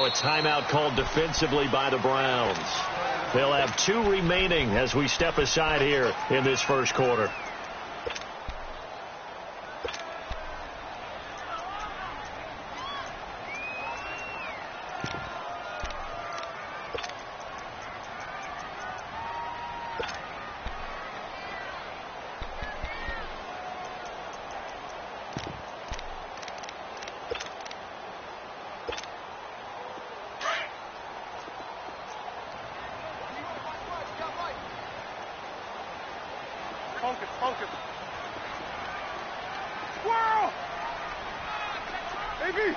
a timeout called defensively by the Browns. They'll have 2 remaining as we step aside here in this first quarter. Focus. Squirrel! AB!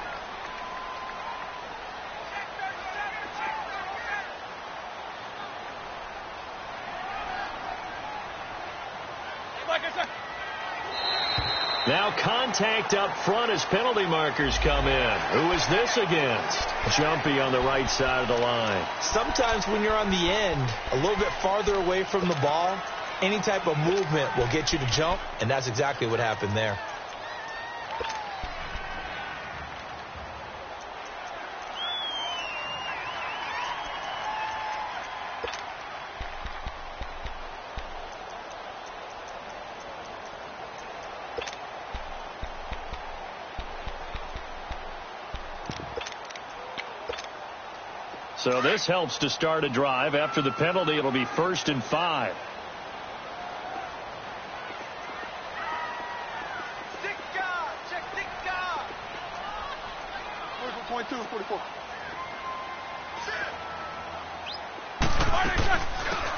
Now contact up front as penalty markers come in. Who is this against? Jumpy on the right side of the line. Sometimes when you're on the end, a little bit farther away from the ball, any type of movement will get you to jump, and that's exactly what happened there. So this helps to start a drive. After the penalty, it'll be 1st and 5.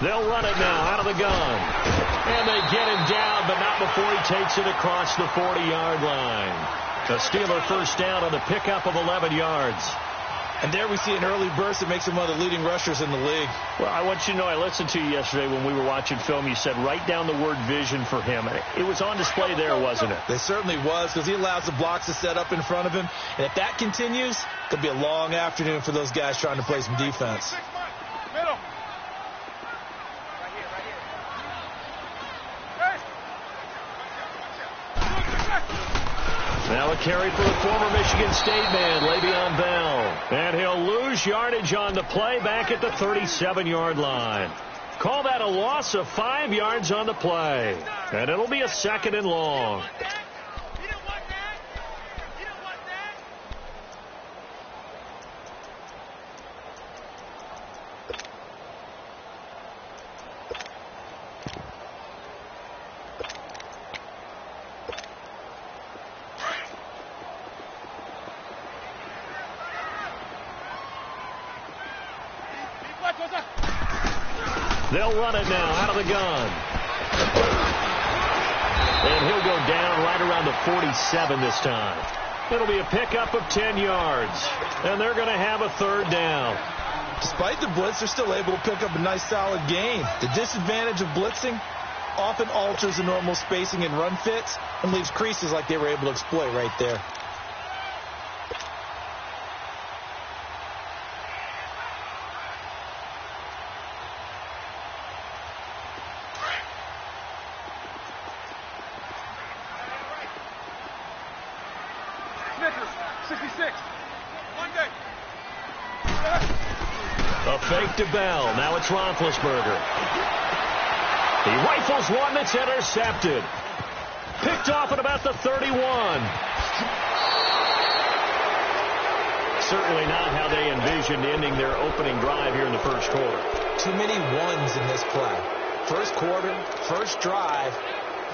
They'll run it now out of the gun. And they get him down, but not before he takes it across the 40-yard line. The Steeler first down on the pickup of 11 yards. And there we see an early burst that makes him one of the leading rushers in the league. Well, I want you to know, I listened to you yesterday when we were watching film. You said write down the word vision for him. It was on display there, wasn't it? It certainly was, because he allows the blocks to set up in front of him. And if that continues, it'll be a long afternoon for those guys trying to play some defense. Middle. Now a carry for the former Michigan State man, Le'Veon Bell. And he'll lose yardage on the play back at the 37-yard line. Call that a loss of 5 yards on the play. And it'll be a 2nd and long. They'll run it now out of the gun. And he'll go down right around the 47 this time. It'll be a pickup of 10 yards. And they're going to have a 3rd down. Despite the blitz, they're still able to pick up a nice solid gain. The disadvantage of blitzing often alters the normal spacing and run fits and leaves creases like they were able to exploit right there. A fake to Bell. Now it's Roethlisberger. He rifles one that's intercepted. Picked off at about the 31. Certainly not how they envisioned ending their opening drive here in the first quarter. Too many ones in this play. First quarter, first drive,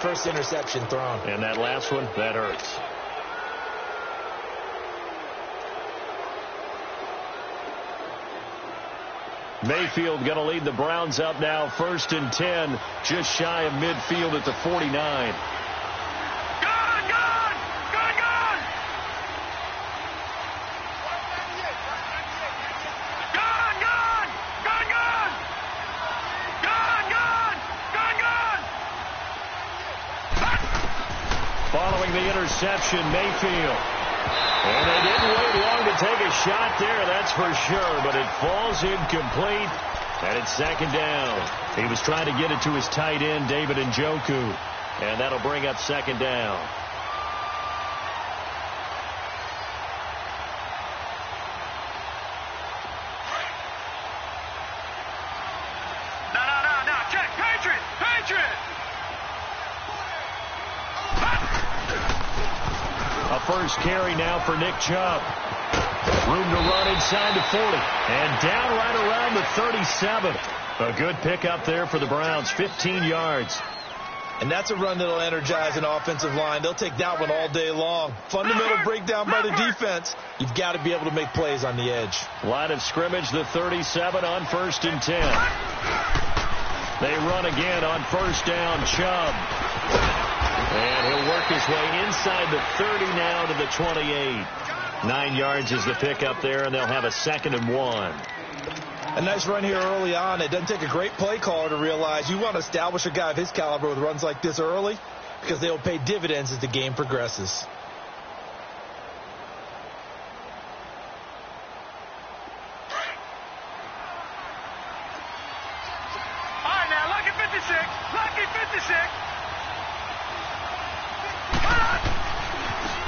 first interception thrown. And that last one, that hurts. Mayfield going to lead the Browns up now, 1st and 10, just shy of midfield at the 49. Gun! Following the interception, Mayfield. And they didn't wait long to take a shot there, that's for sure, but it falls incomplete, and it's 2nd down. He was trying to get it to his tight end, David Njoku, and that'll bring up 2nd down. first carry now for Nick Chubb. Room to run inside the 40. And down right around the 37. A good pickup there for the Browns, 15 yards. And that's a run that'll energize an offensive line. They'll take that one all day long. Fundamental breakdown by the defense. You've got to be able to make plays on the edge. Line of scrimmage, the 37 on 1st and 10. They run again on 1st down, Chubb. And he'll work his way inside the 30 now to the 28. 9 yards is the pickup there, and they'll have a 2nd and 1. A nice run here early on. It doesn't take a great play caller to realize you want to establish a guy of his caliber with runs like this early because they will pay dividends as the game progresses. All right, now, lucky 56. Lucky 56.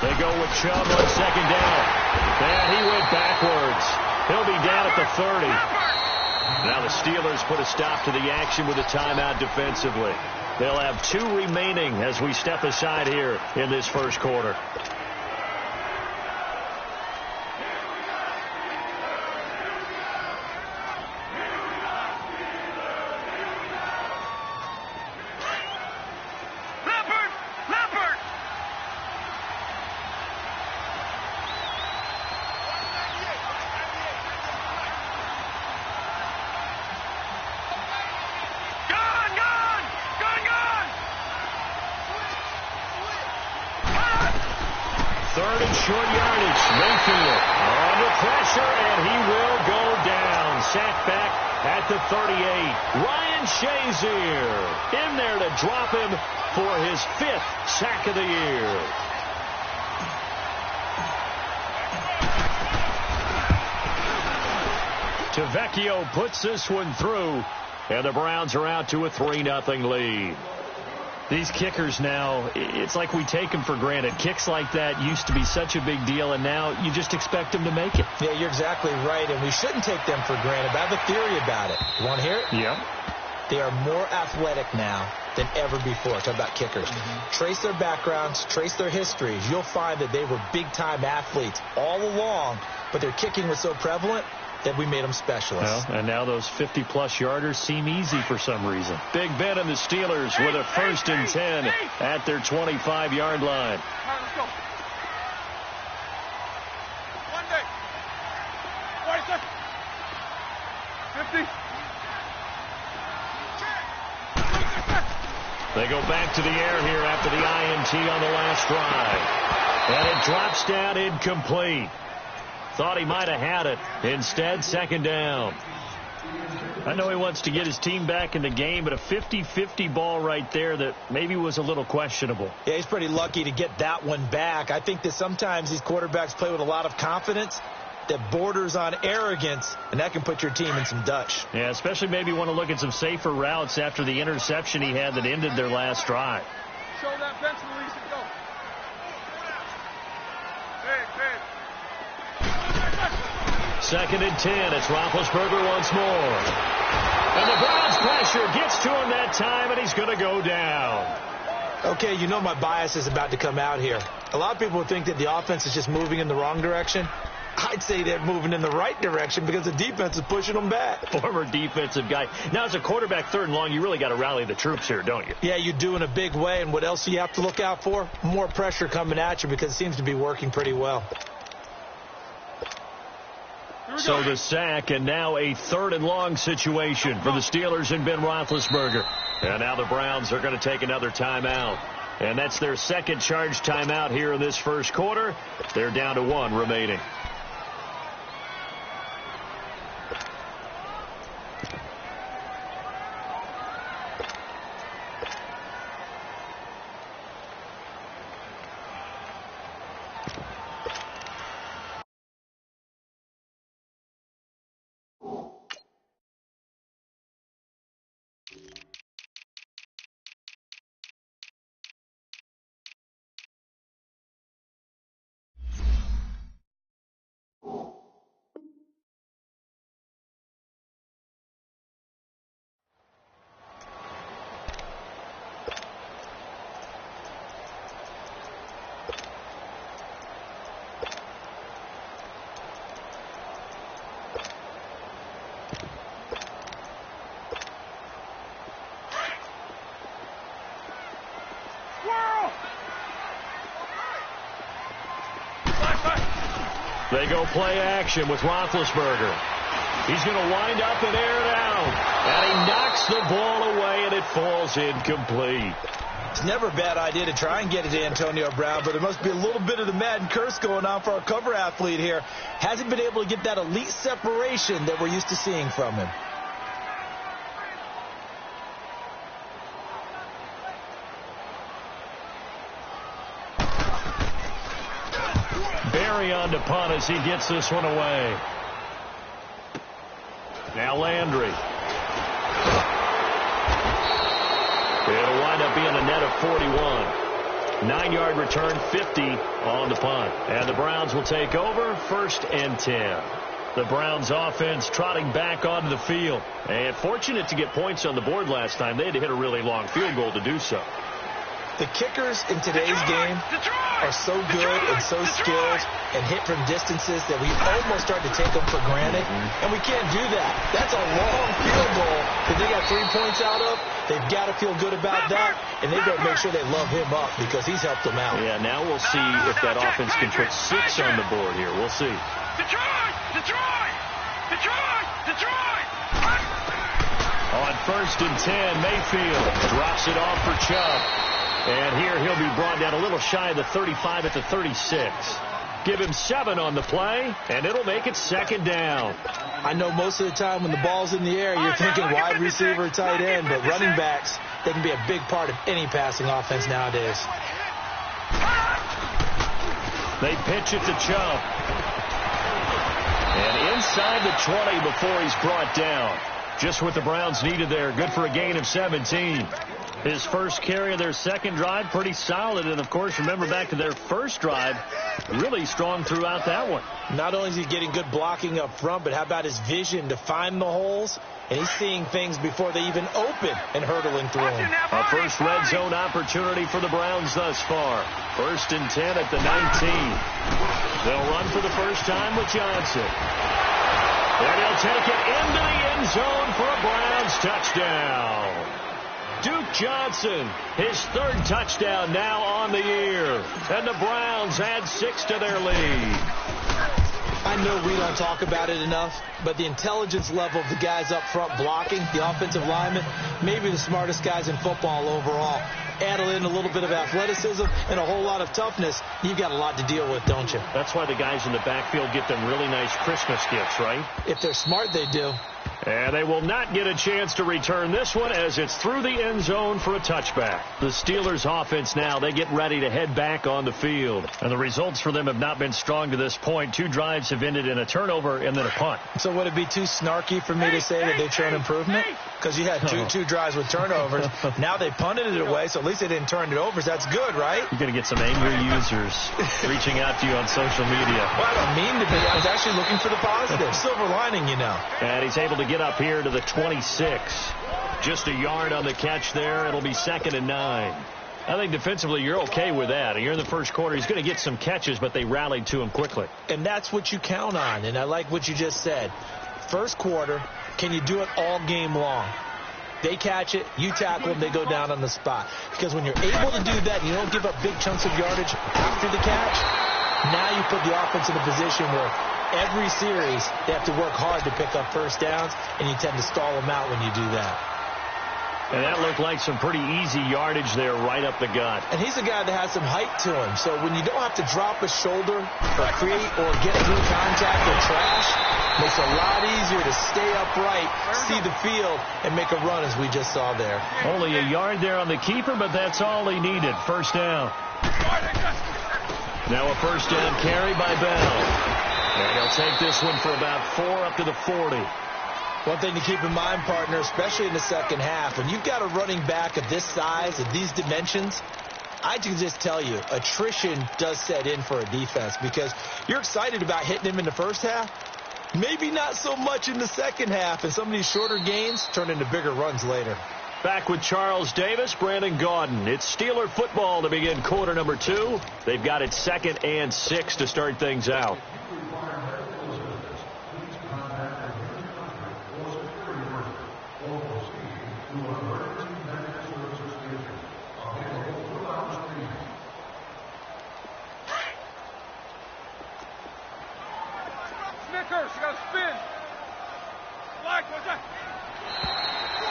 They go with Chubb on 2nd down. And he went backwards. He'll be down at the 30. Now the Steelers put a stop to the action with a timeout defensively. They'll have 2 remaining as we step aside here in this first quarter. Third and short yardage. Mayfield under pressure, and he will go down. Sacked back at the 38. Ryan Shazier in there to drop him for his 5th sack of the year. Tavecchio puts this one through, and the Browns are out to a 3-0 lead. These kickers now, it's like we take them for granted. Kicks like that used to be such a big deal, and now you just expect them to make it. Yeah, you're exactly right, and we shouldn't take them for granted. But I have a theory about it. You want to hear it? Yeah. They are more athletic now than ever before. Talk about kickers. Trace their backgrounds, trace their histories. You'll find that they were big-time athletes all along, but their kicking was so prevalent that we made them specialists. Well, and now those 50-plus yarders seem easy for some reason. Big Ben and the Steelers with a 1st and 10 at their 25-yard line. All right, let's go. 1 day. 40 seconds. 50. They go back to the air here after the INT on the last drive. And it drops down incomplete. Thought he might have had it. Instead, 2nd down. I know he wants to get his team back in the game, but a 50-50 ball right there that maybe was a little questionable. Yeah, he's pretty lucky to get that one back. I think that sometimes these quarterbacks play with a lot of confidence that borders on arrogance, and that can put your team in some Dutch. Yeah, especially maybe want to look at some safer routes after the interception he had that ended their last drive. Show that bench release and go. Big. 2nd and 10. It's Roethlisberger once more. And the Browns pressure gets to him that time, and he's going to go down. Okay, you know my bias is about to come out here. A lot of people would think that the offense is just moving in the wrong direction. I'd say they're moving in the right direction because the defense is pushing them back. Former defensive guy. Now, as a quarterback 3rd and long, you really got to rally the troops here, don't you? Yeah, you do in a big way. And what else do you have to look out for? More pressure coming at you because it seems to be working pretty well. So the sack, and now a 3rd and long situation for the Steelers and Ben Roethlisberger. And now the Browns are going to take another timeout. And that's their 2nd charge timeout here in this first quarter. They're down to 1 remaining. They go play action with Roethlisberger. He's going to wind up and air it out. And he knocks the ball away, and it falls incomplete. It's never a bad idea to try and get it to Antonio Brown, but there must be a little bit of the Madden curse going on for our cover athlete here. Hasn't been able to get that elite separation that we're used to seeing from him. Barry on to punt as he gets this one away. Now Landry. It'll wind up being a net of 41. 9-yard return, 50 on the punt. And the Browns will take over, 1st and 10. The Browns offense trotting back onto the field. And fortunate to get points on the board last time. They had to hit a really long field goal to do so. The kickers in today's game are so good and so skilled and hit from distances that we almost start to take them for granted. And we can't do that. That's a long field goal that they got 3 points out of. They've got to feel good about that, and they've got to make sure they love him up because he's helped them out. Yeah, now we'll see if that offense can put 6 on the board here. We'll see. On 1st and 10, Mayfield drops it off for Chubb. And here he'll be brought down a little shy of the 35 at the 36. Give him 7 on the play, and it'll make it 2nd down. I know most of the time when the ball's in the air, you're thinking wide receiver, tight end, but running backs, they can be a big part of any passing offense nowadays. They pitch it to Chubb. And inside the 20 before he's brought down. Just what the Browns needed there. Good for a gain of 17. His first carry of their second drive, pretty solid. And, of course, remember back to their first drive, really strong throughout that one. Not only is he getting good blocking up front, but how about his vision to find the holes? And he's seeing things before they even open and hurtling through them. A first red zone opportunity for the Browns thus far. 1st and 10 at the 19. They'll run for the first time with Johnson. And he'll take it into the end zone for a Browns touchdown. Duke Johnson, his 3rd touchdown now on the year. And the Browns add 6 to their lead. I know we don't talk about it enough, but the intelligence level of the guys up front blocking, the offensive linemen, maybe the smartest guys in football overall. Add in a little bit of athleticism and a whole lot of toughness, you've got a lot to deal with, don't you? That's why the guys in the backfield get them really nice Christmas gifts, right? If they're smart, they do. And they will not get a chance to return this one as it's through the end zone for a touchback. The Steelers offense now, they get ready to head back on the field. And the results for them have not been strong to this point. 2 drives have ended in a turnover and then a punt. So would it be too snarky for me to say that they've shown improvement? Because you had two drives with turnovers. Now they punted it away, so at least they didn't turn it over. So that's good, right? You're going to get some angry users reaching out to you on social media. Well, I don't mean to be. I was actually looking for the positive. Silver lining, you know. And he's able to get up here to the 26. Just a yard on the catch there. It'll be 2nd and 9. I think defensively you're okay with that. You're in the first quarter. He's going to get some catches, but they rallied to him quickly. And that's what you count on. And I like what you just said. First quarter, can you do it all game long? They catch it, you tackle them, they go down on the spot. Because when you're able to do that and you don't give up big chunks of yardage after the catch, now you put the offense in a position where every series they have to work hard to pick up first downs, and you tend to stall them out when you do that. And that looked like some pretty easy yardage there right up the gut. And he's a guy that has some height to him. So when you don't have to drop a shoulder or create or get through contact or trash, makes it a lot easier to stay upright, see the field, and make a run as we just saw there. Only a yard there on the keeper, but that's all he needed. First down. Now a first down carry by Bell. And he'll take this one for about 4 up to the 40. One thing to keep in mind, partner, especially in the second half, when you've got a running back of this size, of these dimensions, I can just tell you, attrition does set in for a defense because you're excited about hitting him in the first half. Maybe not so much in the second half, and some of these shorter gains turn into bigger runs later. Back with Charles Davis, Brandon Gaudin. It's Steeler football to begin quarter number 2. They've got it 2nd and 6 to start things out.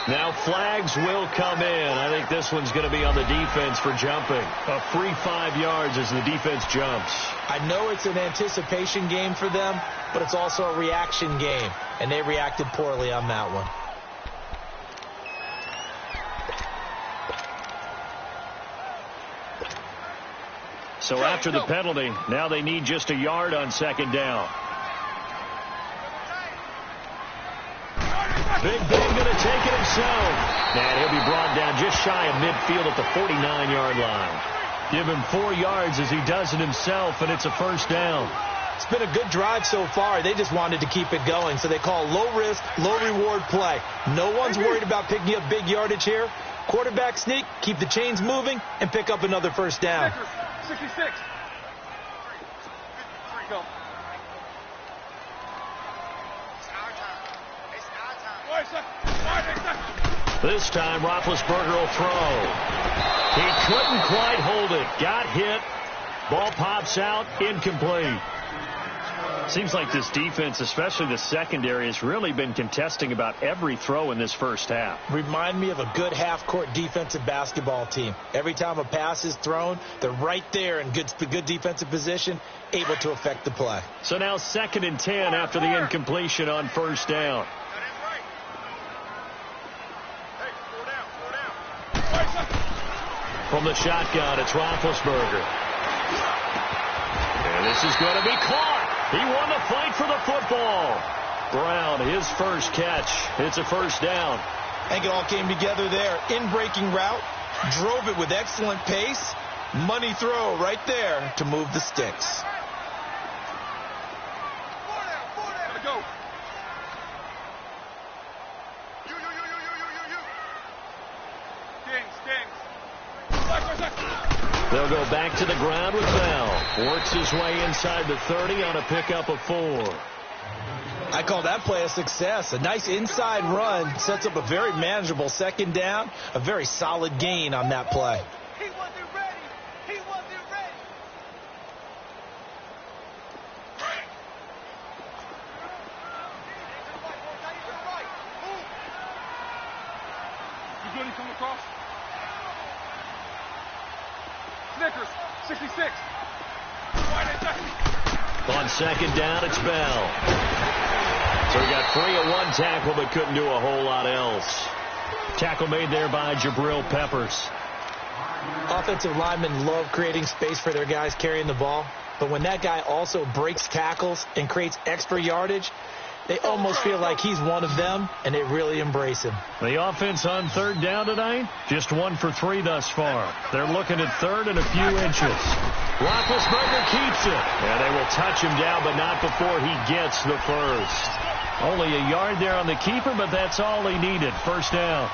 Now flags will come in. I think this one's going to be on the defense for jumping. A free 5 yards as the defense jumps. I know it's an anticipation game for them, but it's also a reaction game, and they reacted poorly on that one. So after the penalty, now they need just a yard on second down. Big Ben going to take it himself. And he'll be brought down just shy of midfield at the 49-yard line. Give him 4 yards as he does it himself, and it's a first down. It's been a good drive so far. They just wanted to keep it going, so they call low-risk, low-reward play. No one's worried about picking up big yardage here. Quarterback sneak, keep the chains moving, and pick up another first down. 66. Go. This time, Roethlisberger will throw. He couldn't quite hold it. Got hit. Ball pops out. Incomplete. Seems like this defense, especially the secondary, has really been contesting about every throw in this first half. Remind me of a good half-court defensive basketball team. Every time a pass is thrown, they're right there in good defensive position, able to affect the play. So now 2nd and 10 after the incompletion on first down. From the shotgun, it's Roethlisberger. And this is going to be caught. He won the fight for the football. Brown, his first catch. It's a first down. I think it all came together there. In-breaking route, drove it with excellent pace. Money throw right there to move the sticks. Go. They'll go back to the ground with Bell. Works his way inside the 30 on a pickup of 4. I call that play a success. A nice inside run sets up a very manageable second down. A very solid gain on that play. He wasn't ready. He wasn't ready. You good? He come across. Snickers, 66. On second down, it's Bell. So he got free of one tackle, but couldn't do a whole lot else. Tackle made there by Jabril Peppers. Offensive linemen love creating space for their guys carrying the ball, but when that guy also breaks tackles and creates extra yardage, they almost feel like he's one of them, and they really embrace him. The offense on third down tonight, just 1 for 3 thus far. They're looking at third and a few inches. Roethlisberger keeps it, and they will touch him down, but not before he gets the first. Only a yard there on the keeper, but that's all he needed. First down.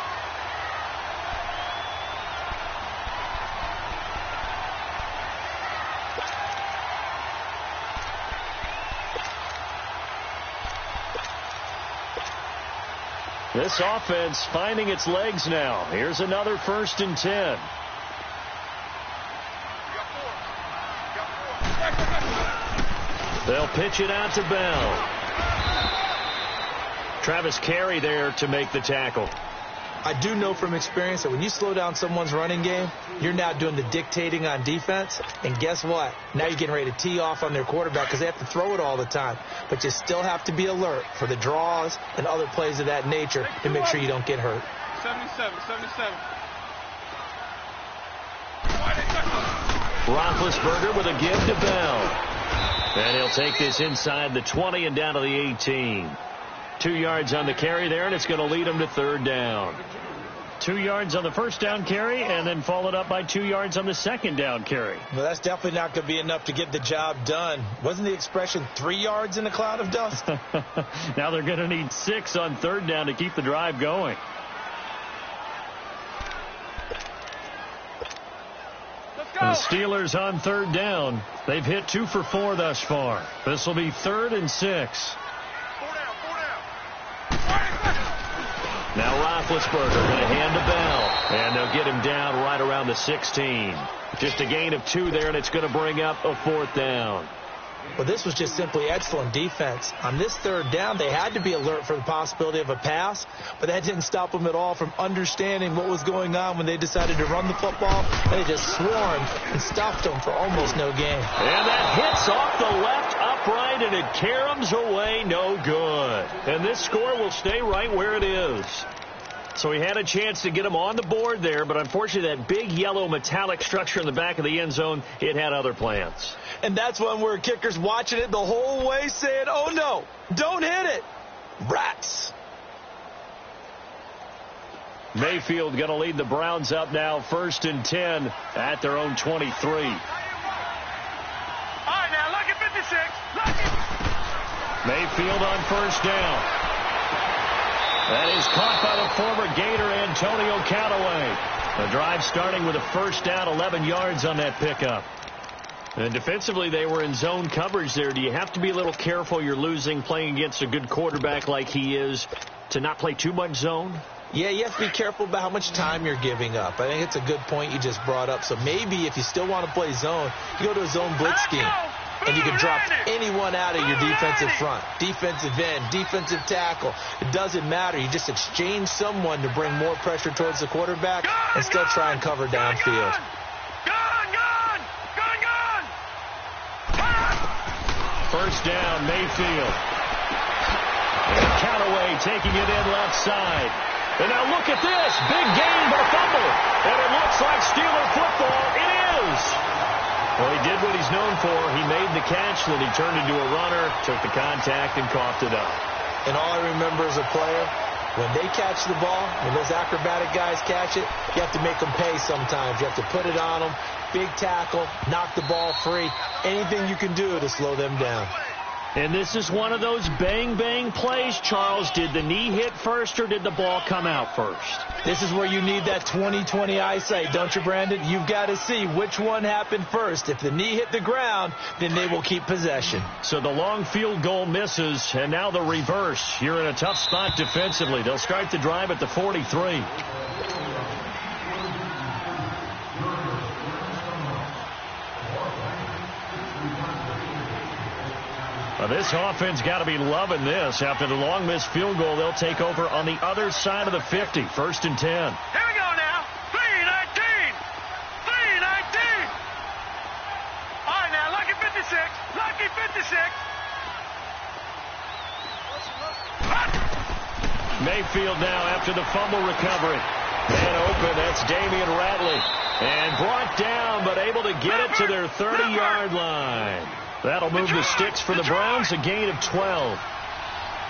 This offense finding its legs now. Here's another 1st and 10. They'll pitch it out to Bell. Travis Carey there to make the tackle. I do know from experience that when you slow down someone's running game, you're now doing the dictating on defense. And guess what? Now you're getting ready to tee off on their quarterback because they have to throw it all the time. But you still have to be alert for the draws and other plays of that nature to make sure you don't get hurt. 77. Roethlisberger with a give to Bell. And he'll take this inside the 20 and down to the 18. 2 yards on the carry there, and it's going to lead him to third down. 2 yards on the first down carry, and then followed up by 2 yards on the second down carry. Well, that's definitely not going to be enough to get the job done. Wasn't the expression 3 yards in a cloud of dust? Now they're going to need 6 on third down to keep the drive going. The Steelers on third down. They've hit 2 for 4 thus far. This will be 3rd and 6. Now Roethlisberger going to hand to Bell. And they'll get him down right around the 16. Just a gain of 2 there, and it's going to bring up a 4th down. Well, this was just simply excellent defense. On this third down, they had to be alert for the possibility of a pass, but that didn't stop them at all from understanding what was going on when they decided to run the football, and they just swarmed and stuffed them for almost no gain. And that hits off the left upright, and it caroms away, no good. And this score will stay right where it is. So he had a chance to get him on the board there, but unfortunately that big yellow metallic structure in the back of the end zone, it had other plans. And that's when we're kickers watching it the whole way saying, oh no, don't hit it. Rats. Mayfield going to lead the Browns up now, 1st and 10 at their own 23. All right, now, lucky 56. Lucky. Mayfield on 1st down. That is caught by the former Gator, Antonio Callaway. The drive starting with a 1st down, 11 yards on that pickup. And defensively, they were in zone coverage there. Do you have to be a little careful? You're losing, playing against a good quarterback like he is, to not play too much zone? Yeah, you have to be careful about how much time you're giving up. I think it's a good point you just brought up. So maybe if you still want to play zone, you go to a zone blitz scheme. And you can drop anyone out of your defensive front. Defensive end, defensive tackle. It doesn't matter. You just exchange someone to bring more pressure towards the quarterback and still try and cover downfield. First down, Mayfield. And Callaway taking it in left side. And now look at this. Big gain, but a fumble. And it looks like Steeler football. It is. Well, he did what he's known for. He made the catch, then he turned into a runner, took the contact, and coughed it up. And all I remember as a player, when they catch the ball, when those acrobatic guys catch it, you have to make them pay sometimes. You have to put it on them. Big tackle, knock the ball free. Anything you can do to slow them down. And this is one of those bang-bang plays, Charles. Did the knee hit first or did the ball come out first? This is where you need that 20/20 eyesight, don't you, Brandon? You've got to see which one happened first. If the knee hit the ground, then they will keep possession. So the long field goal misses, and now the reverse. You're in a tough spot defensively. They'll start the drive at the 43. Well, this offense got to be loving this. After the long missed field goal, they'll take over on the other side of the 50. 1st and 10. Here we go now. 3-19. 3-19. All right, now, lucky 56. Lucky 56. Mayfield now after the fumble recovery. Man open, that's Damian Ratley. And brought down, but able to get it to their 30-yard line. That'll move the sticks for the Browns, a gain of 12.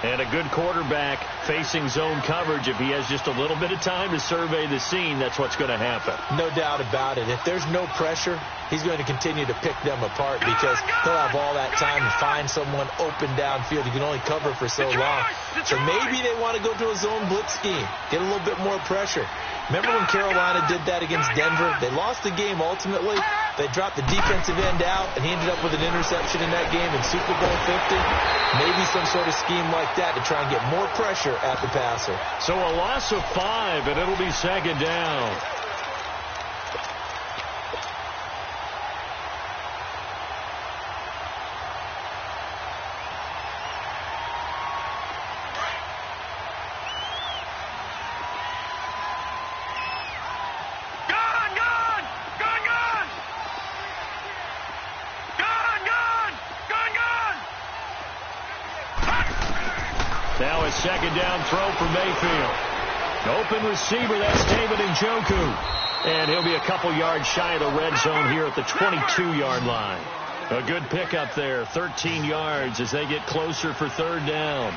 And a good quarterback facing zone coverage. If he has just a little bit of time to survey the scene, that's what's going to happen. No doubt about it. If there's no pressure, he's going to continue to pick them apart because he'll have all that time to find someone open downfield. He can only cover for so long. So maybe they want to go to a zone blitz scheme, get a little bit more pressure. Remember when Carolina did that against Denver? They lost the game ultimately. They dropped the defensive end out, and he ended up with an interception in that game in Super Bowl 50. Maybe some sort of scheme like that to try and get more pressure at the passer. So a loss of 5, and it'll be 2nd down. Now a 2nd down throw for Mayfield. Open receiver, that's David Njoku. And he'll be a couple yards shy of the red zone here at the 22-yard line. A good pickup there, 13 yards as they get closer for 3rd down.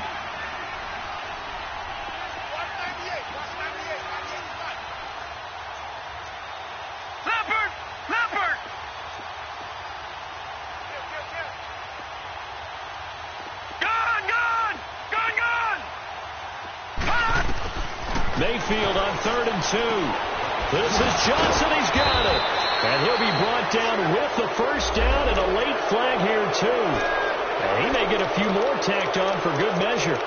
Mayfield on 3rd and 2. This is Johnson. He's got it. And he'll be brought down with the 1st down and a late flag here, too. And he may get a few more tacked on for good measure.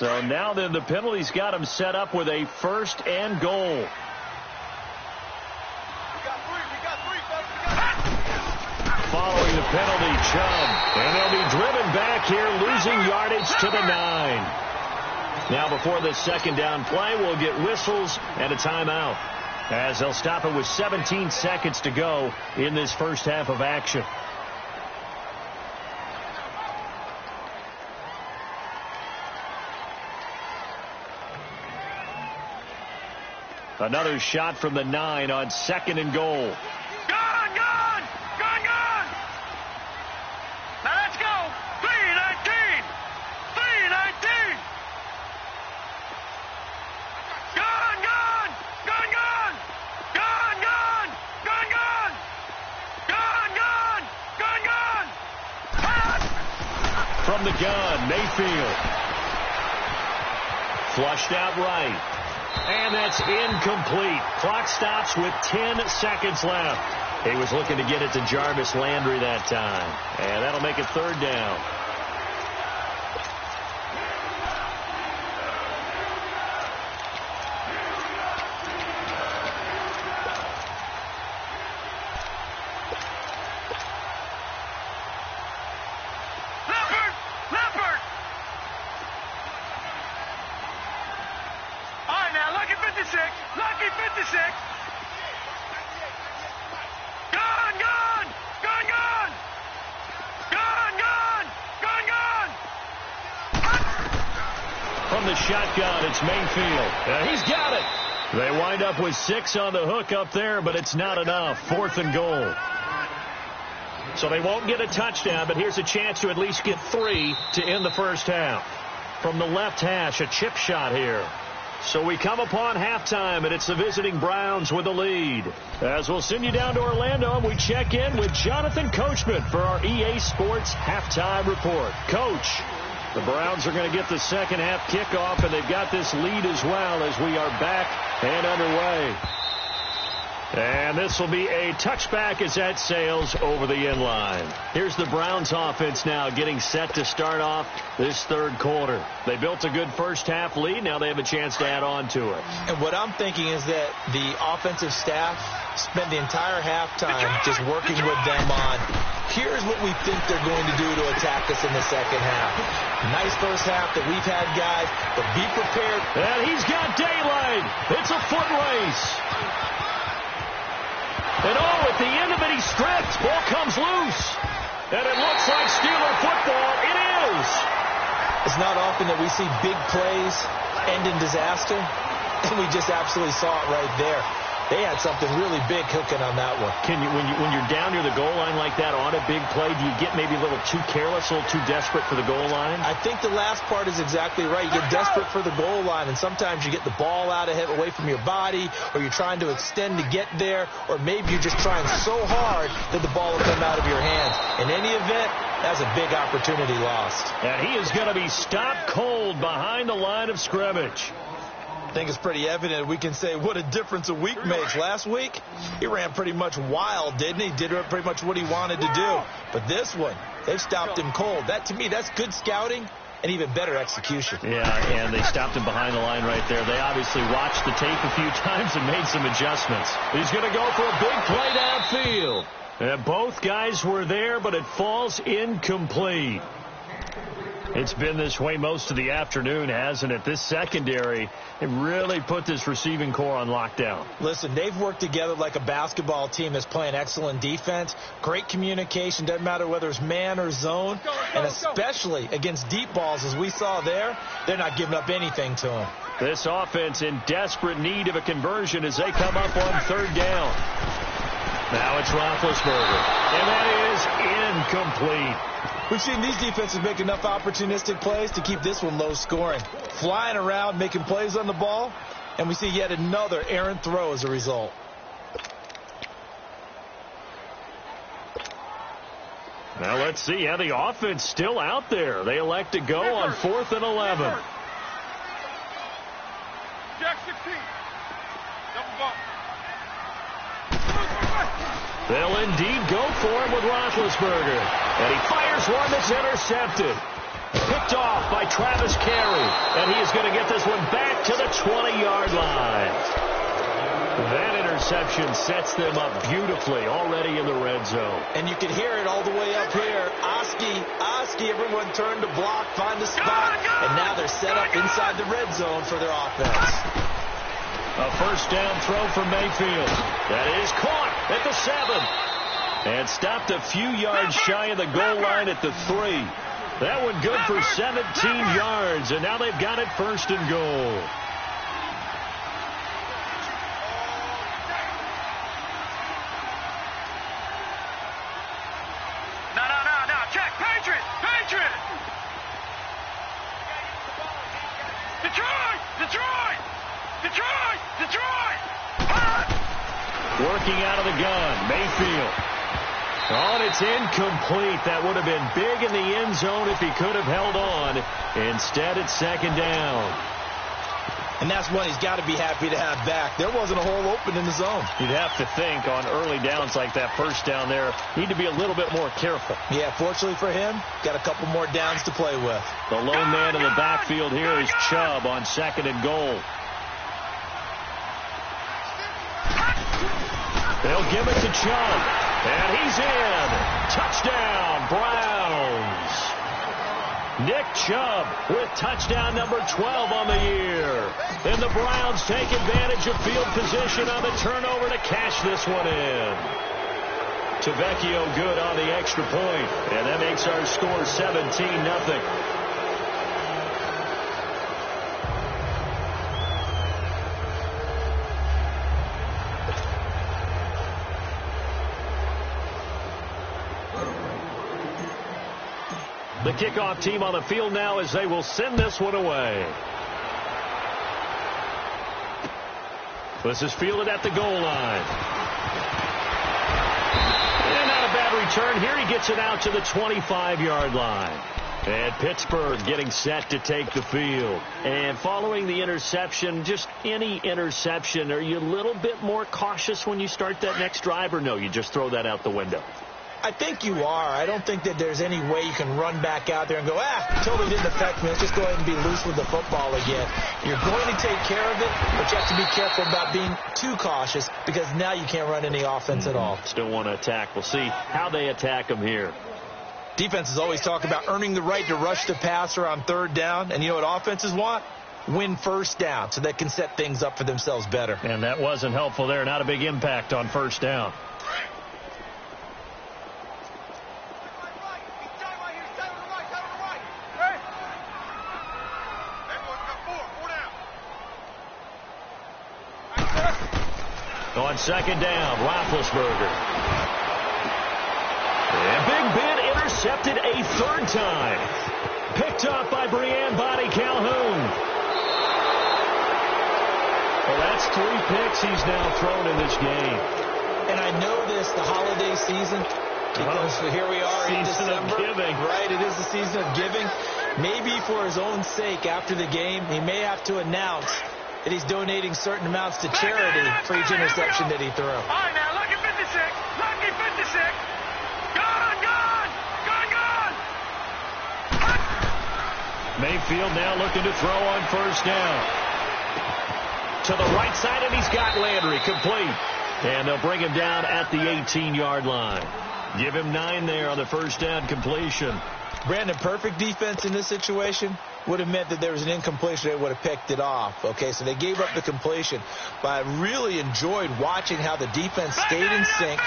So now then the penalty's got him set up with a 1st and goal. Following the penalty, Chubb. And they'll be driven back here, losing yardage to the 9. Now before this 2nd down play, we'll get whistles and a timeout, as they'll stop it with 17 seconds to go in this first half of action. Another shot from the 9 on 2nd and goal. Gone! Now let's go! 3-19! 3-19! Gone! From the gun, Mayfield. Flushed out right. And that's incomplete. Clock stops with 10 seconds left. He was looking to get it to Jarvis Landry that time. And that'll make it 3rd down. Leopard! All right, now, lucky 56. Lucky 56. From the shotgun, it's Mayfield. He's got it. They wind up with 6 on the hook up there, but it's not enough. 4th and goal. So they won't get a touchdown, but here's a chance to at least get 3 to end the first half. From the left hash, a chip shot here. So we come upon halftime, and it's the visiting Browns with the lead. As we'll send you down to Orlando, and we check in with Jonathan Coachman for our EA Sports Halftime Report. Coach, the Browns are going to get the second half kickoff, and they've got this lead as well as we are back and underway. And this will be a touchback as that sails over the end line. Here's the Browns offense now getting set to start off this third quarter. They built a good first half lead. Now they have a chance to add on to it. And what I'm thinking is that the offensive staff spent the entire halftime just working with them on, here's what we think they're going to do to attack us in the second half. Nice first half that we've had, guys, but be prepared. And he's got daylight. It's a foot race. And at the end of it, he stripped. Ball comes loose. And it looks like Steeler football. It is. It's not often that we see big plays end in disaster. And we just absolutely saw it right there. They had something really big cooking on that one. Can you, when you're down near the goal line like that on a big play, do you get maybe a little too careless, a little too desperate for the goal line? I think the last part is exactly right. You get desperate for the goal line, and sometimes you get the ball out ahead, away from your body, or you're trying to extend to get there, or maybe you're just trying so hard that the ball will come out of your hands. In any event, that's a big opportunity lost. And he is going to be stopped cold behind the line of scrimmage. I think it's pretty evident. We can say what a difference a week makes. Last week, he ran pretty much wild, didn't he? Did pretty much what he wanted to do. But this one, they've stopped him cold. That, to me, that's good scouting and even better execution. Yeah, and they stopped him behind the line right there. They obviously watched the tape a few times and made some adjustments. He's going to go for a big play downfield. And both guys were there, but it falls incomplete. It's been this way most of the afternoon, hasn't it? This secondary, it really put this receiving core on lockdown. Listen, they've worked together like a basketball team that's playing excellent defense. Great communication, doesn't matter whether it's man or zone. And especially against deep balls, as we saw there, they're not giving up anything to them. This offense in desperate need of a conversion as they come up on third down. Now it's Roethlisberger, and that is incomplete. We've seen these defenses make enough opportunistic plays to keep this one low scoring. Flying around, making plays on the ball, and we see yet another errant throw as a result. Now let's see how the offense still out there. They elect to go on 4th and 11. Jack 16. Double ball. They'll indeed go for him with Roethlisberger. And he fires one that's intercepted. Picked off by Travis Carey. And he is going to get this one back to the 20-yard line. That interception sets them up beautifully already in the red zone. And you can hear it all the way up here. Oski, everyone turned to block, find a spot, and now they're set up inside the red zone for their offense. A first down throw for Mayfield. That is caught at the 7. And stopped a few yards shy of the goal line at the 3. That one good for 17 yards, and now they've got it first and goal. Working out of the gun, Mayfield. Oh, and it's incomplete. That would have been big in the end zone if he could have held on. Instead, it's second down. And that's one he's got to be happy to have back. There wasn't a hole open in the zone. You'd have to think on early downs like that first down there, need to be a little bit more careful. Yeah, fortunately for him, got a couple more downs to play with. The lone man in the backfield here is Chubb on second and goal. They'll give it to Chubb. And he's in. Touchdown, Browns. Nick Chubb with touchdown number 12 on the year. And the Browns take advantage of field position on the turnover to cash this one in. Tavecchio good on the extra point. And that makes our score 17-0. The kickoff team on the field now as they will send this one away. This is fielded at the goal line. And not a bad return. Here he gets it out to the 25-yard line. And Pittsburgh getting set to take the field. And following the interception, just any interception, are you a little bit more cautious when you start that next drive, or no, you just throw that out the window? I think you are. I don't think that there's any way you can run back out there and go, totally didn't affect me. Let's just go ahead and be loose with the football again. You're going to take care of it, but you have to be careful about being too cautious because now you can't run any offense at all. Still want to attack. We'll see how they attack them here. Defenses always talk about earning the right to rush the passer on third down, and you know what offenses want? Win first down so they can set things up for themselves better. And that wasn't helpful there. Not a big impact on first down. On second down, Roethlisberger. And Big Ben intercepted a third time. Picked up by Breanne Body Calhoun. Well, that's 3 picks he's now thrown in this game. And I know this, the holiday season, because here we are in December. Season of giving. Right, it is the season of giving. Maybe for his own sake after the game, he may have to announce that he's donating certain amounts to charity for each interception that he threw. All right, now, lucky 56. Lucky 56. Gone. Mayfield now looking to throw on first down. To the right side, and he's got Landry complete. And they'll bring him down at the 18-yard line. Give him 9 there on the first down completion. Brandon, perfect defense in this situation would have meant that there was an incompletion. They would have picked it off. Okay, so they gave up the completion. But I really enjoyed watching how the defense stayed in sync,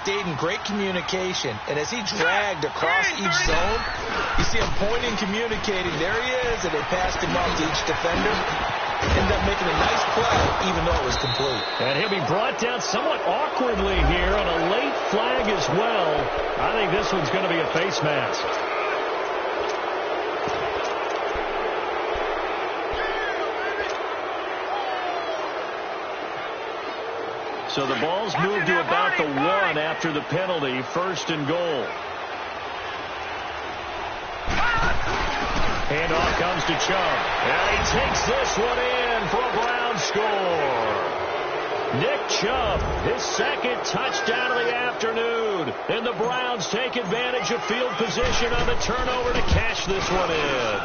stayed in great communication. And as he dragged across each zone, you see him pointing, communicating. There he is, and they passed him off to each defender. Ended up making a nice play, even though it was complete. And he'll be brought down somewhat awkwardly here on a late flag as well. I think this one's going to be a face mask. So the ball's moved to about the 1 after the penalty. First and goal. Handoff comes to Chubb. And he takes this one in for a Brown score. Nick Chubb, his second touchdown of the afternoon. And the Browns take advantage of field position on the turnover to cash this one in.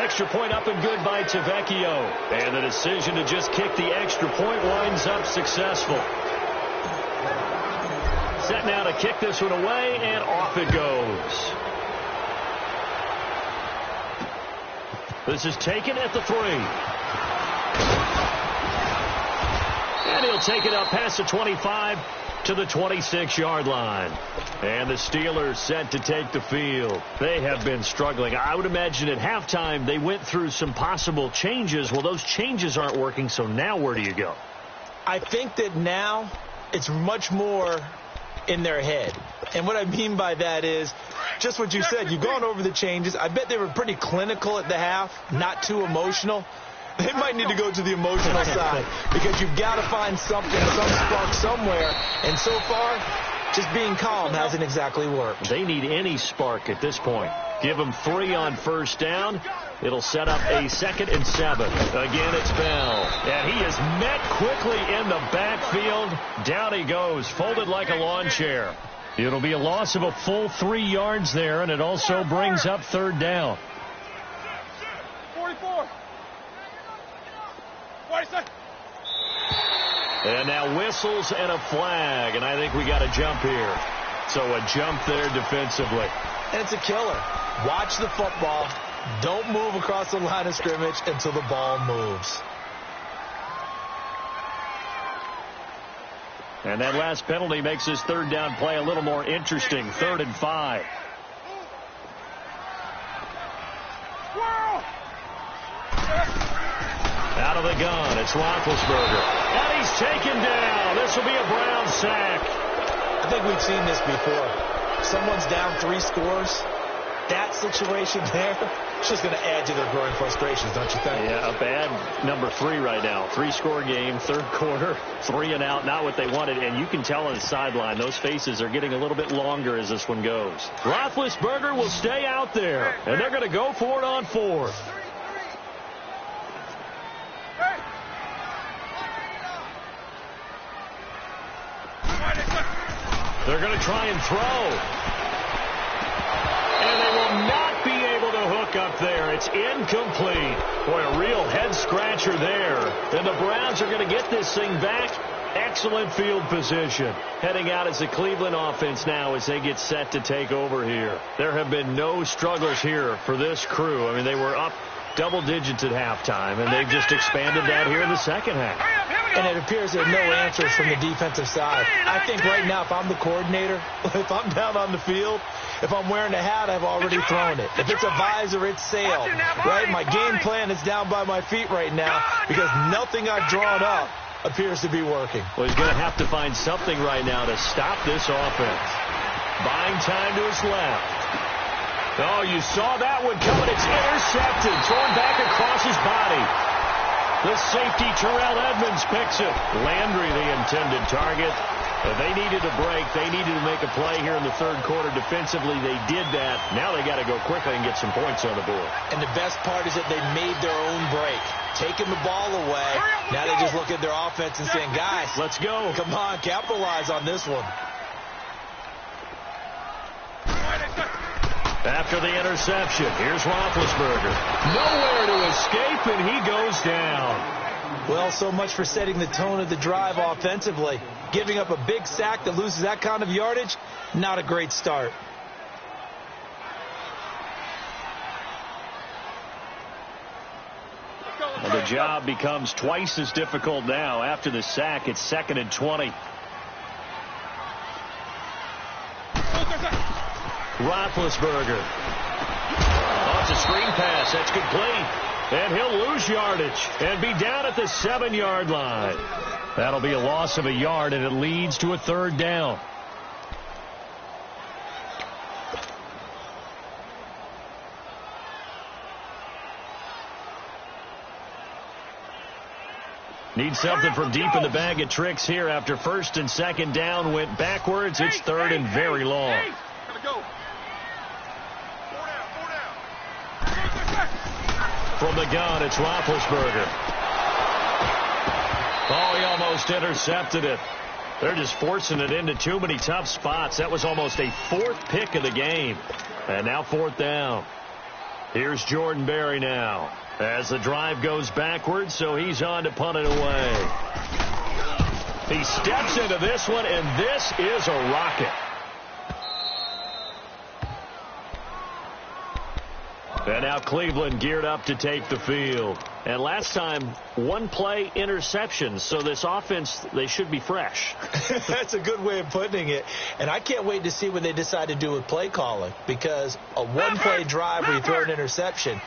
Extra point up and good by Tavecchio. And the decision to just kick the extra point winds up successful. Set now to kick this one away, and off it goes. This is taken at the 3. And he'll take it up past the 25 to the 26-yard line. And the Steelers set to take the field. They have been struggling. I would imagine at halftime they went through some possible changes. Well, those changes aren't working, so now where do you go? I think that now it's much more in their head. And what I mean by that is just what you said. You've gone over the changes. I bet they were pretty clinical at the half, not too emotional. They might need to go to the emotional side because you've got to find something, some spark somewhere. And so far, just being calm hasn't exactly worked. They need any spark at this point. Give them 3 on first down. It'll set up a 2nd and 7. Again, it's Bell. And he is met quickly in the backfield. Down he goes, folded like a lawn chair. It'll be a loss of a full 3 yards there, and it also brings up 3rd down. 44. 46. And now whistles and a flag, and I think we got a jump here. So a jump there defensively. And it's a killer. Watch the football. Don't move across the line of scrimmage until the ball moves. And that last penalty makes this 3rd down play a little more interesting. 3rd and 5. Out of the gun, it's Roethlisberger. And he's taken down. This will be a Brown sack. I think we've seen this before. Someone's down 3 scores. That situation there, it's just going to add to their growing frustrations, don't you think? Yeah, a bad number 3 right now. 3-score game, 3rd quarter, 3 and out, not what they wanted. And you can tell on the sideline, those faces are getting a little bit longer as this one goes. Roethlisberger will stay out there, and they're going to go for it on 4th. They're going to try and throw. And they will not be able to hook up there. It's incomplete. Boy, a real head-scratcher there. And the Browns are going to get this thing back. Excellent field position. Heading out as the Cleveland offense now as they get set to take over here. There have been no struggles here for this crew. I mean, they were up double digits at halftime, and they've just expanded that here in the second half. And it appears there's no answers from the defensive side. I think right now, if I'm the coordinator, if I'm down on the field, if I'm wearing a hat, I've already thrown it. If it's a visor, it's sailed. Right? My game plan is down by my feet right now because nothing I've drawn up appears to be working. Well, he's going to have to find something right now to stop this offense. Buying time to his left. Oh, you saw that one coming. It's intercepted. Thrown back across his body. The safety, Terrell Edmonds, picks it. Landry, the intended target. They needed a break. They needed to make a play here in the 3rd quarter. Defensively, they did that. Now they got to go quickly and get some points on the board. And the best part is that they made their own break. Taking the ball away. Now they just look at their offense and saying, guys, let's go. Come on, capitalize on this one. After the interception, here's Roethlisberger. Nowhere to escape, and he goes down. Well, so much for setting the tone of the drive offensively. Giving up a big sack that loses that kind of yardage, not a great start. And the job becomes twice as difficult now. After the sack, it's 2nd and 20. Roethlisberger. Oh, it's a screen pass. That's complete. And he'll lose yardage and be down at the 7-yard line. That'll be a loss of a yard, and it leads to a 3rd down. Need something from deep in the bag of tricks here after 1st and 2nd down went backwards. It's 3rd and very long. From the gun, it's Roethlisberger. Oh, he almost intercepted it. They're just forcing it into too many tough spots. That was almost a fourth pick of the game. And now fourth down. Here's Jordan Berry now as the drive goes backwards, so he's on to punt it away. He steps into this one, and this is a rocket. And now Cleveland geared up to take the field. And last time, one play interception. So this offense, they should be fresh. That's a good way of putting it. And I can't wait to see what they decide to do with play calling. Because a one-play drive where you throw an interception,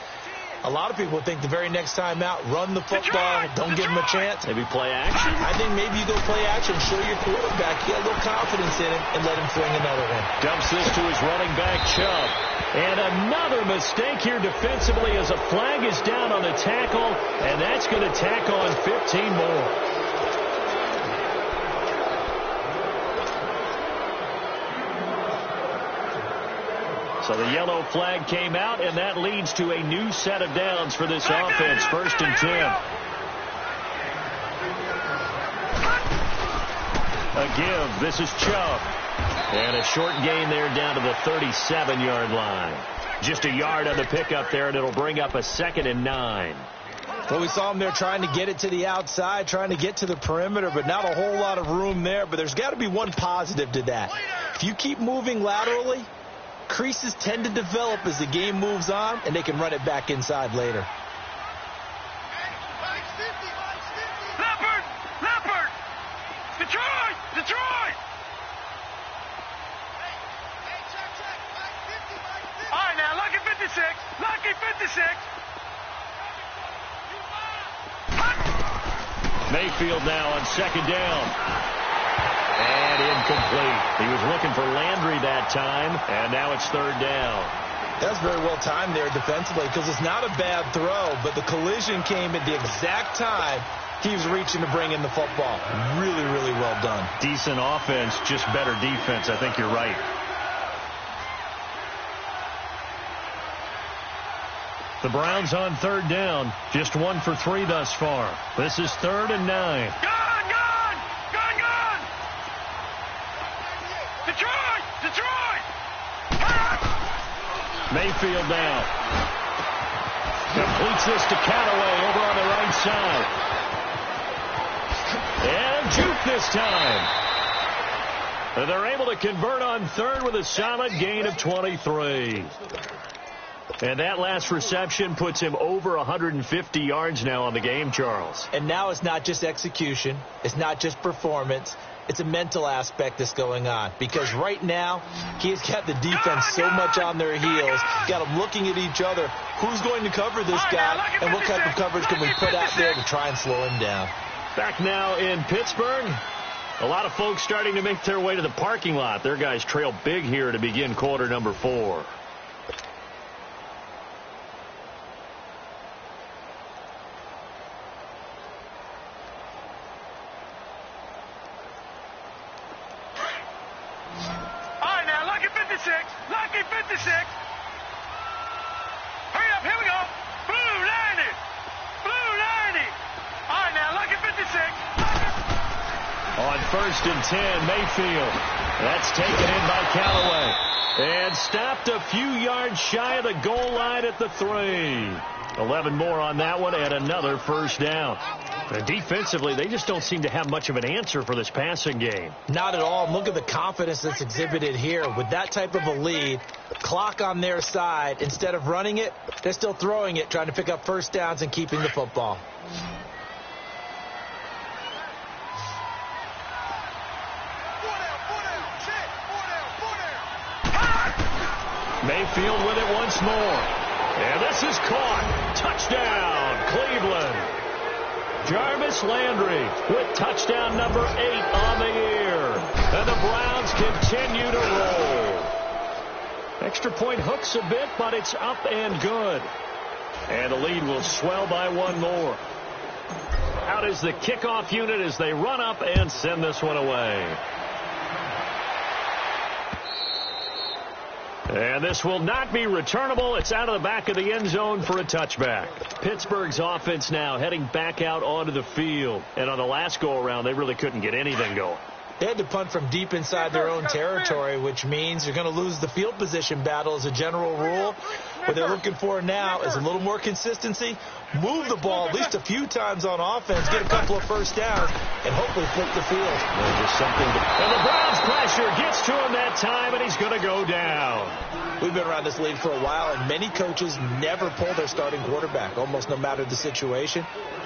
a lot of people think the very next time out, run the football, don't give them a chance. Maybe play action? I think maybe you go play action, show your quarterback, get a little confidence in him, and let him fling another one. Dumps this to his running back, Chubb. And another mistake here defensively as a flag is down on the tackle, and that's going to tack on 15 more. So the yellow flag came out, and that leads to a new set of downs for this offense. 1st and 10. A give. This is Chubb. And a short gain there down to the 37-yard line. Just a yard on the pickup there, and it'll bring up a 2nd and 9. Well, we saw him there trying to get it to the outside, trying to get to the perimeter, but not a whole lot of room there. But there's got to be one positive to that. If you keep moving laterally, creases tend to develop as the game moves on, and they can run it back inside later. Leopard! Detroit! All right, now, Lucky 56. Mayfield now on 2nd down. And incomplete. He was looking for Landry that time, and now it's 3rd down. That's very well timed there defensively because it's not a bad throw, but the collision came at the exact time he was reaching to bring in the football. Really, really well done. Decent offense, just better defense. I think you're right. The Browns on 3rd down. Just 1 for 3 thus far. This is 3rd and 9. Gone! Detroit! Mayfield now. Completes this to Callaway over on the right side. And juke this time. And they're able to convert on 3rd with a solid gain of 23. And that last reception puts him over 150 yards now on the game, Charles. And now it's not just execution. It's not just performance. It's a mental aspect that's going on. Because right now, he's got the defense so much on their heels. Got them looking at each other. Who's going to cover this guy? And what type of coverage can we put out there to try and slow him down? Back now in Pittsburgh. A lot of folks starting to make their way to the parking lot. Their guys trail big here to begin quarter number 4. Lucky 56. Hurry up, here we go. Blue 90. All right, now, Lucky 56. On 1st and 10, Mayfield. That's taken in by Callaway. And stopped a few yards shy of the goal line at the 3. 11 more on that one, and another 1st down. And defensively, they just don't seem to have much of an answer for this passing game. Not at all. Look at the confidence that's exhibited here. With that type of a lead, clock on their side, instead of running it, they're still throwing it, trying to pick up 1st downs and keeping the football. Mayfield with it once more. And this is caught. Touchdown, Cleveland. Jarvis Landry with touchdown number 8 on the year. And the Browns continue to roll. Extra point hooks a bit, but it's up and good. And the lead will swell by 1 more. Out is the kickoff unit as they run up and send this one away. And this will not be returnable. It's out of the back of the end zone for a touchback. Pittsburgh's offense now heading back out onto the field. And on the last go-around, they really couldn't get anything going. They had to punt from deep inside their own territory, which means you're going to lose the field position battle as a general rule. What they're looking for now is a little more consistency, move the ball at least a few times on offense, get a couple of first downs, and hopefully flip the field. And the Browns pressure gets to him that time, and he's going to go down. We've been around this league for a while, and many coaches never pull their starting quarterback, almost no matter the situation.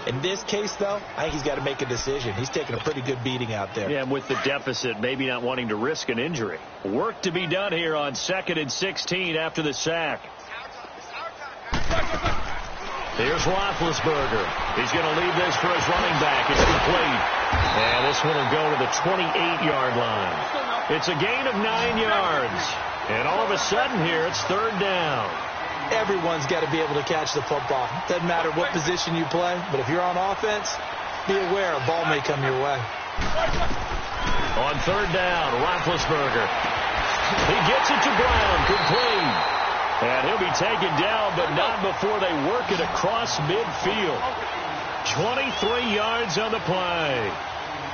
In this case, though, I think he's got to make a decision. He's taking a pretty good beating out there. Yeah, and with the deficit, maybe not wanting to risk an injury. Work to be done here on 2nd and 16 after the sack. Here's Roethlisberger. He's going to leave this for his running back. It's complete. And this one will go to the 28-yard line. It's a gain of 9 yards. And all of a sudden here, it's 3rd down. Everyone's got to be able to catch the football. Doesn't matter what position you play, but if you're on offense, be aware a ball may come your way. On 3rd down, Roethlisberger. He gets it to Brown, complete. And he'll be taken down, but not before they work it across midfield. 23 yards on the play.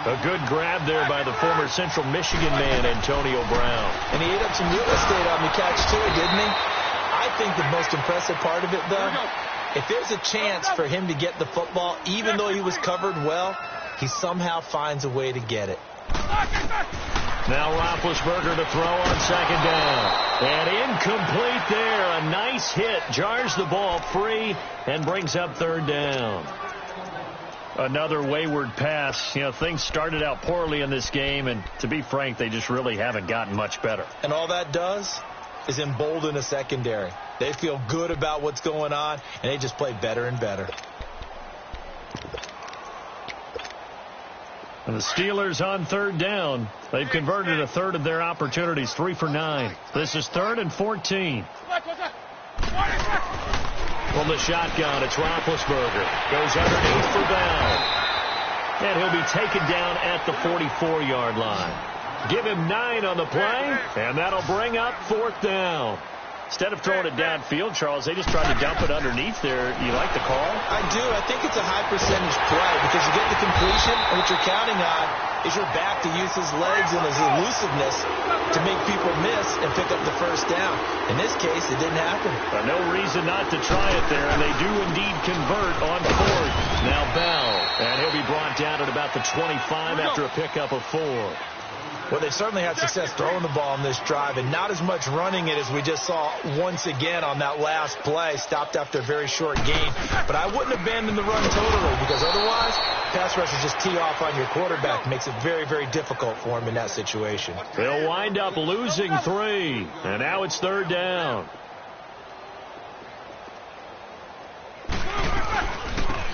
A good grab there by the former Central Michigan man, Antonio Brown. And he ate up some real estate on the catch, too, didn't he? I think the most impressive part of it, though, if there's a chance for him to get the football, even though he was covered well, he somehow finds a way to get it. Now Roethlisberger to throw on 2nd down. And incomplete there. A nice hit. Jars the ball free and brings up 3rd down. Another wayward pass. You know, things started out poorly in this game, and to be frank, they just really haven't gotten much better. And all that does is embolden a secondary. They feel good about what's going on, and they just play better and better. And the Steelers on 3rd down. They've converted a third of their opportunities, 3 for 9. This is 3rd and 14. From the shotgun, it's Roethlisberger. Goes underneath for Bell. And he'll be taken down at the 44-yard line. Give him 9 on the play, and that'll bring up 4th down. Instead of throwing it downfield, Charles, they just tried to dump it underneath there. You like the call? I do. I think it's a high percentage play because you get the completion, and what you're counting on is your back to use his legs and his elusiveness to make people miss and pick up the first down. In this case, it didn't happen. No reason not to try it there, and they do indeed convert on 4th. Now Bell, and he'll be brought down at about the 25 after a pickup of 4. Well, they've certainly had success throwing the ball in this drive, and not as much running it as we just saw once again on that last play. Stopped after a very short gain. But I wouldn't abandon the run totally, because otherwise, pass rushers just tee off on your quarterback. Makes it very, very difficult for him in that situation. They'll wind up losing 3, and now it's 3rd down.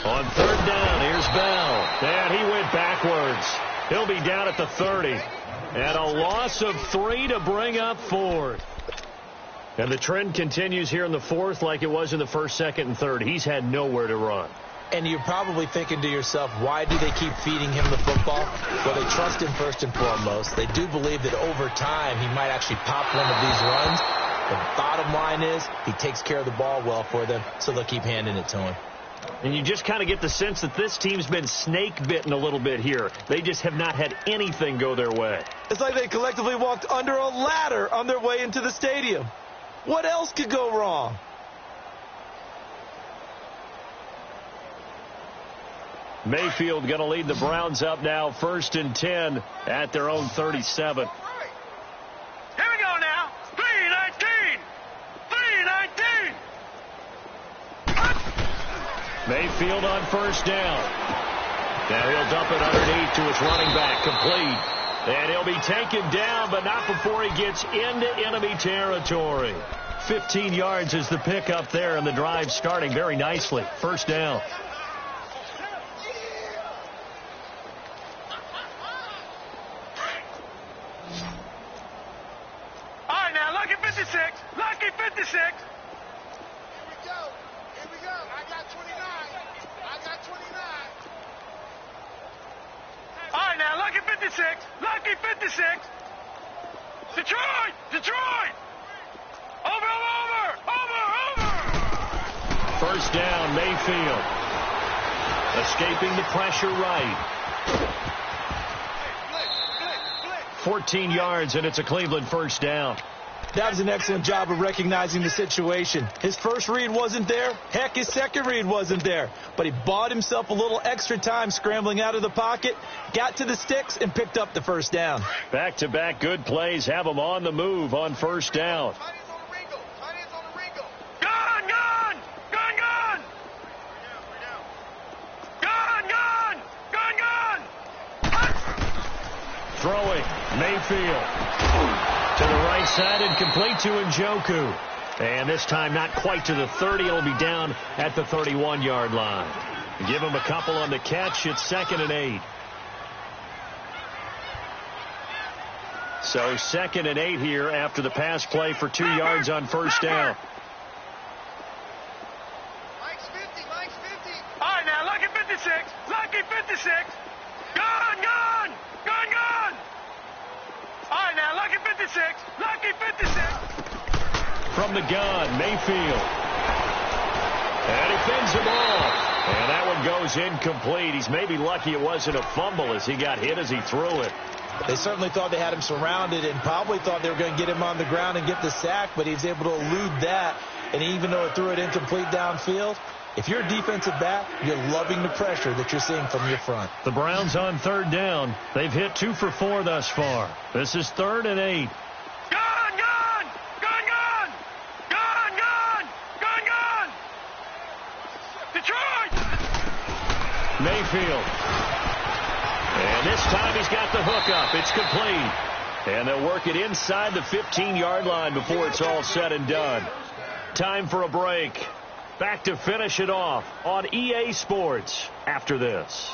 On 3rd down, here's Bell. And he went backwards. He'll be down at the 30. And a loss of 3 to bring up 4th. And the trend continues here in the 4th like it was in the 1st, 2nd, and 3rd. He's had nowhere to run. And you're probably thinking to yourself, why do they keep feeding him the football? Well, they trust him first and foremost. They do believe that over time he might actually pop one of these runs. The bottom line is he takes care of the ball well for them, so they'll keep handing it to him. And you just kind of get the sense that this team's been snake-bitten a little bit here. They just have not had anything go their way. It's like they collectively walked under a ladder on their way into the stadium. What else could go wrong? Mayfield going to lead the Browns up now, 1st and 10 at their own 37. Here we go now. 3-19. 3-19. Mayfield on 1st down. Now he'll dump it underneath to his running back, complete. And he'll be taken down, but not before he gets into enemy territory. 15 yards is the pickup there, and the drive starting very nicely. 1st down. All right, now, lucky 56. Lucky 56. Here we go. Here we go. I got 29. I got 29. All right, now, lucky 56. Lucky 56. Detroit! Detroit! Mayfield. Escaping the pressure right. 14 yards, and it's a Cleveland first down. That was an excellent job of recognizing the situation. His first read wasn't there. Heck, his second read wasn't there. But he bought himself a little extra time scrambling out of the pocket, got to the sticks, and picked up the first down. Back-to-back good plays have him on the move on first down. Throwing, Mayfield to the right side and complete to Njoku. And this time not quite to the 30. It'll be down at the 31-yard line. Give him a couple on the catch. It's 2nd and 8. So 2nd and 8 here after the pass play for 2 yards on first down. Mike's 50, Mike's 50. All right, now, lucky 56. Lucky 56. Gone, gone. Gone, gone. All right, now, lucky 56. Lucky 56. From the gun, Mayfield. And he pins the ball. And that one goes incomplete. He's maybe lucky it wasn't a fumble as he got hit as he threw it. They certainly thought they had him surrounded and probably thought they were going to get him on the ground and get the sack, but he was able to elude that. And even though it threw it incomplete downfield, if you're a defensive back, you're loving the pressure that you're seeing from your front. The Browns on third down. They've hit 2 for 4 thus far. This is 3rd and 8. Gone, gone. Gone, gone. Gone, gone. Gone, gone. Detroit. Mayfield. And this time he's got the hook up. It's complete. And they'll work it inside the 15-yard line before it's all said and done. Time for a break. Back to finish it off on EA Sports after this.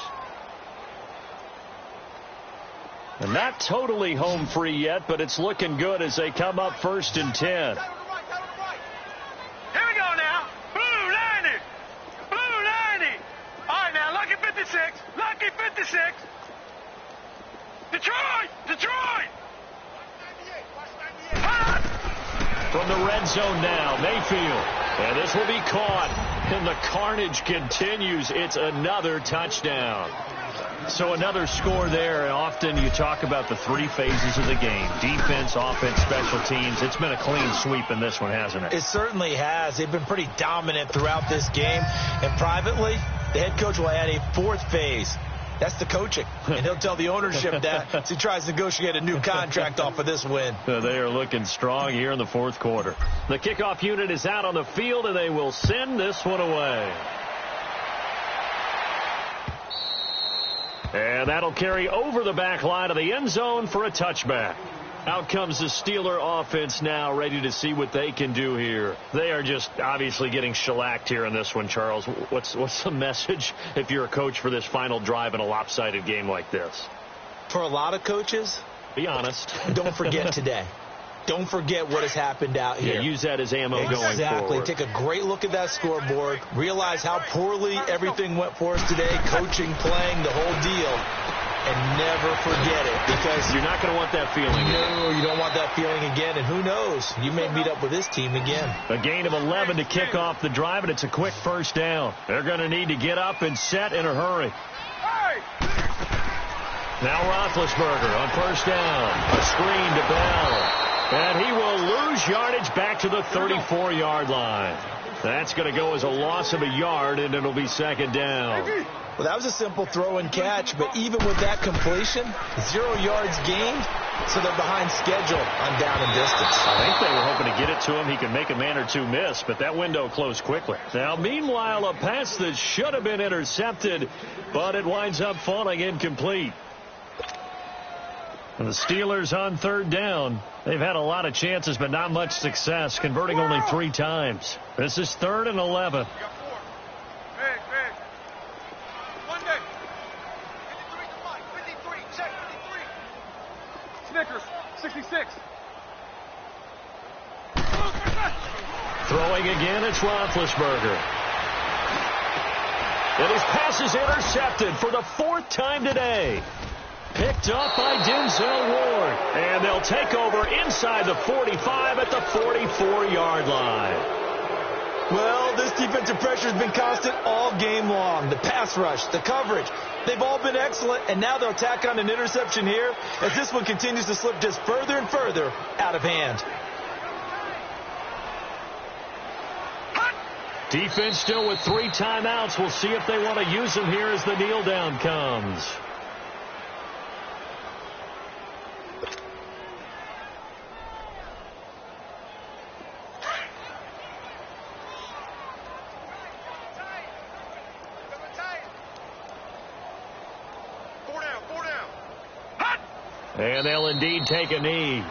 And not totally home free yet, but it's looking good as they come up 1st and 10. Here we go now. Blue 90. Blue 90. All right, now, lucky 56. Lucky 56. Detroit. Detroit. From the red zone now, Mayfield. And this will be caught. And the carnage continues. It's another touchdown. So another score there. And often you talk about the 3 phases of the game. Defense, offense, special teams. It's been a clean sweep in this one, hasn't it? It certainly has. They've been pretty dominant throughout this game. And privately, the head coach will add a 4th phase. That's the coaching. And he'll tell the ownership that as he tries to negotiate a new contract off of this win. They are looking strong here in the 4th quarter. The kickoff unit is out on the field, and they will send this one away. And that'll carry over the back line of the end zone for a touchback. Out comes the Steeler offense now, ready to see what they can do here. They are just obviously getting shellacked here in this one, Charles. What's the message if you're a coach for this final drive in a lopsided game like this? For a lot of coaches, be honest. Don't forget today. Don't forget what has happened out here. Yeah, use that as ammo going forward. Exactly. Take a great look at that scoreboard. Realize how poorly everything went for us today. Coaching, playing, the whole deal. And never forget it, because you're not going to want that feeling. No, you don't want that feeling again. And who knows? You may meet up with this team again. A gain of 11 to kick off the drive, and it's a quick first down. They're going to need to get up and set in a hurry. Now Roethlisberger on first down. A screen to Bell. And he will lose yardage back to the 34-yard line. That's going to go as a loss of a yard, and it'll be 2nd down. Well, that was a simple throw and catch, but even with that completion, 0 yards gained, so they're behind schedule on down and distance. I think they were hoping to get it to him. He could make a man or two miss, but that window closed quickly. Now, meanwhile, a pass that should have been intercepted, but it winds up falling incomplete. And the Steelers on 3rd down. They've had a lot of chances, but not much success, converting only 3 times. This is 3rd and 11. Snickers, 66. Throwing again, it's Roethlisberger. And his pass is intercepted for the 4th time today. Picked up by Denzel Ward. And they'll take over inside the 45 at the 44-yard line. Well, this defensive pressure has been constant all game long. The pass rush, the coverage, they've all been excellent, and now they'll tack on an interception here as this one continues to slip just further and further out of hand. Defense still with 3 timeouts. We'll see if they want to use them here as the kneel down comes. And they'll indeed take a knee.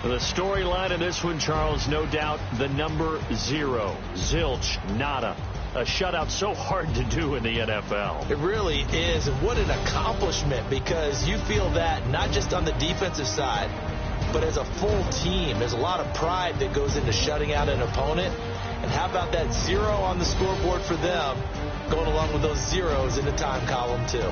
The storyline of this one, Charles, no doubt the number 0. Zilch, nada. A shutout so hard to do in the NFL. It really is. And what an accomplishment, because you feel that not just on the defensive side, but as a full team. There's a lot of pride that goes into shutting out an opponent. And how about that 0 on the scoreboard for them, going along with those zeros in the time column, too.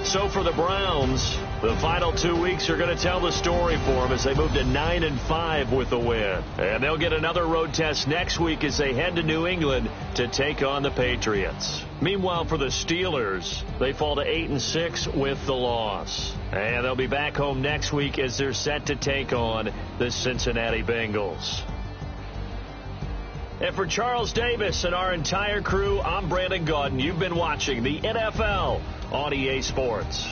So for the Browns, the final 2 weeks are going to tell the story for them as they move to 9-5 with the win. And they'll get another road test next week as they head to New England to take on the Patriots. Meanwhile, for the Steelers, they fall to 8-6 with the loss. And they'll be back home next week as they're set to take on the Cincinnati Bengals. And for Charles Davis and our entire crew, I'm Brandon Gaudin. You've been watching the NFL on EA Sports.